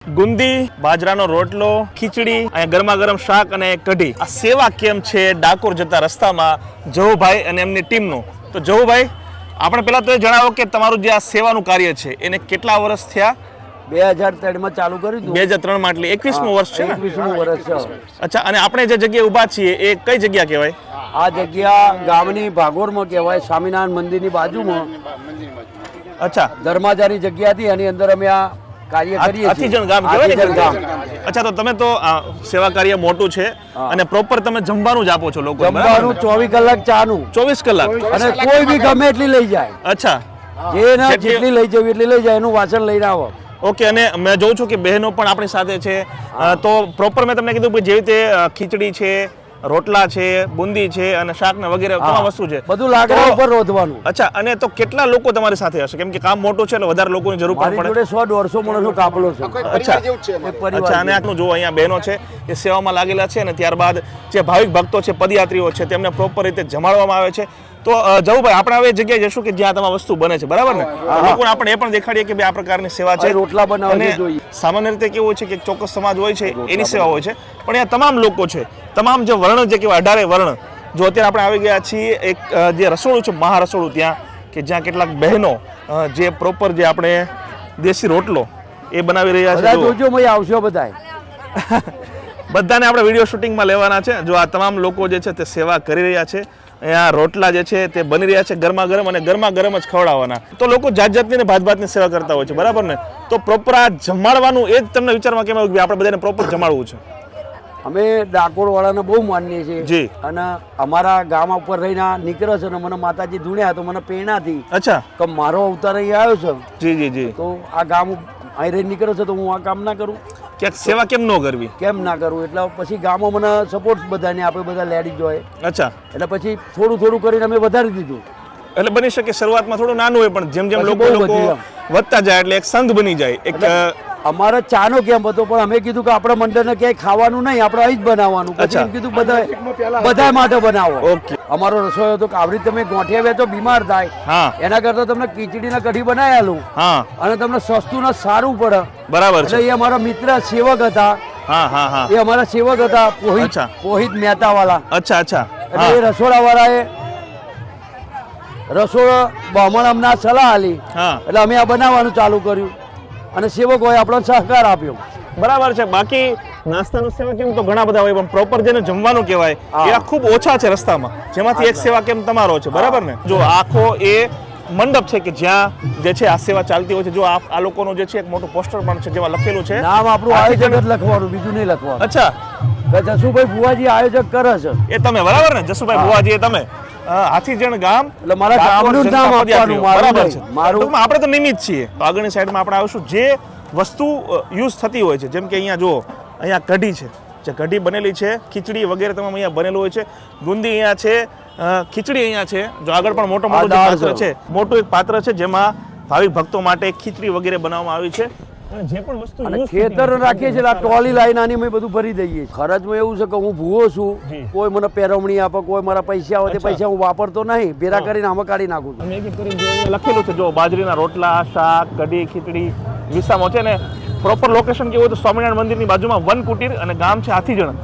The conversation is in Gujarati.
ગુંદી, બાજરાનો રોટલો, ખીચડી અને ગરમા ગરમ શાક અને કઢી. આ સેવા કેમ છે ડાકોર જતા રસ્તામાં જહુભાઈ અને એમની ટીમનું. તો જહુભાઈ, આપણે પહેલા તો એ જણાવો કે તમારું જે આ સેવાનું કાર્ય છે એને કેટલા વર્ષ થયા? 2003 માં ચાલુ કર્યું હતું. 2003 માં, એટલે 21મું વર્ષ છે ને? 21મું વર્ષ છે. અચ્છા, અને આપણે જે જગ્યાએ ઊભા છીએ એ કઈ જગ્યા કહેવાય? આ જગ્યા ગામની ભાગોળમાં કહેવાય, સ્વામિનારાયણ મંદિરની બાજુમાં. અચ્છા, ધર્માજાની જગ્યા હતી, એની અંદર અમે આ કાર્ય કરીએ છીએ. હાથીજણ ગામ કહેવાય ને? હાથીજણ ગામ. અચ્છા, તો તમે તો સેવા કાર્ય મોટું છે અને પ્રોપર તમે જમવાનું જ આપો છો લોકો? જમવાનું 24 કલાક ચાનું. 24 કલાક? અને કોઈ બી ગમે એટલી લઈ જાય. અચ્છા, જેટલી લઈ જવી એટલી લઈ જાય, એનું વાસણ લઈને આવો. ઓકે. અને મેં જોઉં છું કે બહેનો પણ આપણી સાથે છે, તો પ્રોપર મેં તમને કીધું કે જેવી રીતે ખીચડી છે, રોટલા છે, બુંદી છે અને શાક ને વગેરે તમામ વસ્તુ છે, બધું લાકડા ઉપર રોધવાનું. અચ્છા, અને તો કેટલા લોકો તમારી સાથે હશે? કેમ કે કામ મોટું છે એટલે વધારે લોકોની જરૂર પણ મારી પડે. જોડે 100-150 માણસનો કાફલો છે. અચ્છા, એક પરિવાર અચ્છા. અને આટલું જો અહીંયા બહેનો છે એ સેવામાં લાગેલા છે, અને ત્યારબાદ જે ભાવિક ભક્તો છે, પદયાત્રીઓ છે, તેમને પ્રોપર રીતે જમાડવામાં આવે છે. તો જહુભાઈ, આપણે હવે જગ્યાએ જશું કે જ્યાં તમામ વસ્તુ બને છે, બરાબર ને? લોકોને આપણે એ પણ દેખાડીએ કે આ પ્રકારની સેવા છે. રોટલા બનાવવા જોઈએ. સામાન્ય રીતે કેવું હોય છે કે ચોક્કસ સમાજ હોય છે એની સેવા હોય છે, પણ અહીંયા તમામ લોકો છે, તમામ જે વર્ણ જે કહેવાય 18 વર્ણ. જો અત્યારે આપણે આવી ગયા છીએ એક જે રસોડું છે, મહારસોડું, ત્યાં કે જ્યાં કેટલાક બહેનો જે પ્રોપર જે આપણે દેશી રોટલો એ બનાવી રહ્યા છે. જોજો મય આવશો બધાય. બધાને આપણે વિડીયો શૂટિંગમાં લેવાના છે. જો આ તમામ લોકો જે છે તે સેવા કરી રહ્યા છે. અહીંયા રોટલા જે છે તે બની રહ્યા છે ગરમા ગરમ, અને ગરમા ગરમ જ ખવડાવવાના. તો લોકો જાત જાતની ને ભાત ભાતની સેવા કરતા હોય છે, બરાબર ને? તો પ્રોપર આ જમાડવાનું એ જ તમને વિચારમાં કેમ આવ્યું કે આપણે બધાને પ્રોપર જમાડવું છે? અમે ડાકોર વાળાને બહુ માનીએ છીએ જી. અને અમારા ગામ ઉપર રહીને નીકળે છે, અને મને માતાજી ધૂણ્યા તો મને પ્રેરણાથી અચ્છા, કે મારો અવતાર અહીં આવ્યો છે, જી જી જી, તો આ ગામ અહીં રહી નીકળે છે, તો હું આ કામ ના કરું? ક્યાંક સેવા કેમ ન કરવી? કેમ ના કરું? એટલે પછી ગામમાં મને સપોર્ટ બધાને આપે, બધા લેડીઝ હોય. અચ્છા, એટલે પછી થોડું થોડું કરીને અમે વધારી દીધું. એટલે બની શકે શરૂઆતમાં થોડું નાનું હોય, પણ જેમ જેમ પછી લોકો બહુ વધી વધતા જાય એટલે એક સંઘ બની જાય. એક અમારે ચાનો કેમ્પ હતો, પણ અમે કીધું કે આપણા મંડળને ક્યાંય ખાવાનું નહીં, આપણે અહીં જ બનાવવાનું. પછી એમ કીધું બધા માટે બનાવો. ઓકે. અમારો રસોઈ હતો કે આવી તમે ગોઠિયા બે તો બીમાર થાય, હા, એના કરતા તમને ખીચડી ને કઢી બનાવી આલું, હા, અને તમને સસ્તું ને સારું પડે. બરાબર છે. એટલે એ અમારા મિત્ર સેવક હતા. હા હા હા, એ અમારા સેવક હતા, પોહિત મહેતા વાળા. અચ્છા અચ્છા. એટલે એ રસોડા વાળાએ રસોડા બહમણ અમને સલાહ આલી, હા, એટલે અમે આ બનાવવાનું ચાલુ કર્યું, અને સેવકોએ આપણો સહકાર આપ્યો. બરાબર છે. બાકી નાસ્તાનો સેવા કેમ તો ઘણા બધા હોય, પણ પ્રોપર જેને જમવાનું કહેવાય એવા ખૂબ ઓછા છે રસ્તામાં, જેમાંથી એક સેવા કેમ તમારો છે, બરાબર ને? જો આખો એ મંડપ છે કે જ્યાં જે છે આ સેવા ચાલતી હોય છે. જો આ લોકોનું જે છે એક મોટું પોસ્ટર પણ છે જેમાં લખેલું છે નામ આપણું આયોજક જ લખવાનું, બીજું નહીં લખવાનું. અચ્છા, જસુભાઈ ભુવાજી આયોજક કરે છે. એ તમે, બરાબર ને? જસુભાઈ ભુવાજી, એ તમે હાથીજણ ગામ, એટલે મારા ગામનું નામ આપવાનું. બરાબર છે. મારું આપણે તો નિમિત્ત છીએ. તો આગળની સાઈડમાં આપણે આવીશું જે વસ્તુ યુઝ થતી હોય છે. જેમ કે અહીંયા જો, અહીંયા કઢી છે, જે કઢી બનેલી છે, ખીચડી વગેરે તમામ અહીંયા બનેલું હોય છે. ગુંદી અહીંયા છે, ખીચડી અહીંયા છે. જો આગળ પણ મોટું પાત્ર છે, મોટું એક પાત્ર છે જેમાં ભાવિક ભક્તો માટે ખીચડી વગેરે બનાવવામાં આવી છે. અને જે પણ વસ્તુ ખેતર રાખીએ છીએ, ટ્રોલી લાઈને આની અમે બધું ભરી દઈએ. ખર્ચમાં એવું છે કે હું ભૂવો છું, કોઈ મને પેરવણી આપે, કોઈ મારા પૈસા આવે તે પૈસા હું વાપરતો નહીં, ભેરા કરીને આમાં કાઢી નાખું છું. એક એક કરીને લખેલું છે જો, બાજરીના રોટલા, શાક, કઢી, ખીચડી, વિસામો છે ને. પ્રોપર લોકેશન કેવું હોય તો સ્વામિનારાયણ મંદિરની બાજુમાં વન કુટીર, અને ગામ છે હાથીજણ.